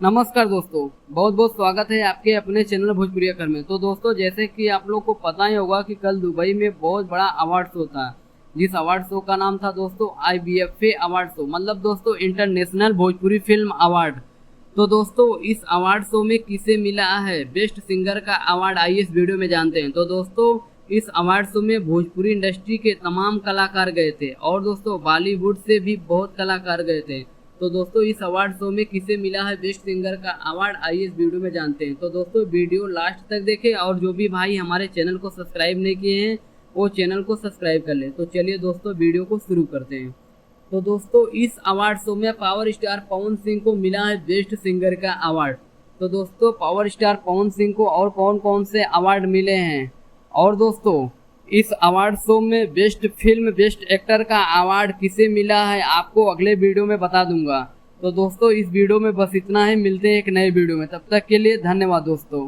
नमस्कार दोस्तों, बहुत बहुत स्वागत है आपके अपने चैनल भोजपुरिया घर में। तो दोस्तों, जैसे कि आप लोग को पता ही होगा कि कल दुबई में बहुत बड़ा अवार्ड शो था, जिस अवार्ड शो का नाम था दोस्तों IBFA अवार्ड शो, मतलब दोस्तों इंटरनेशनल भोजपुरी फिल्म अवार्ड। तो दोस्तों, इस अवार्ड शो में किसे मिला है बेस्ट सिंगर का अवार्ड, आइए इस वीडियो में जानते हैं। तो दोस्तों, इस अवार्ड शो में भोजपुरी इंडस्ट्री के तमाम कलाकार गए थे और दोस्तों बॉलीवुड से भी बहुत कलाकार गए थे। तो दोस्तों, इस अवार्ड शो में किसे मिला है बेस्ट सिंगर का अवार्ड, आइए इस वीडियो में जानते हैं। तो दोस्तों, वीडियो लास्ट तक देखें और जो भी भाई हमारे चैनल को सब्सक्राइब नहीं किए हैं वो चैनल को सब्सक्राइब कर लें। तो चलिए दोस्तों, वीडियो को शुरू करते हैं। तो दोस्तों, इस अवार्ड शो में पावर स्टार पवन सिंह को मिला है बेस्ट सिंगर का अवार्ड। तो दोस्तों, पावर स्टार पवन सिंह को और कौन कौन से अवार्ड मिले हैं, और दोस्तों इस अवार्ड शो में बेस्ट फिल्म बेस्ट एक्टर का अवार्ड किसे मिला है, आपको अगले वीडियो में बता दूंगा। तो दोस्तों, इस वीडियो में बस इतना ही, मिलते हैं एक नए वीडियो में, तब तक के लिए धन्यवाद दोस्तों।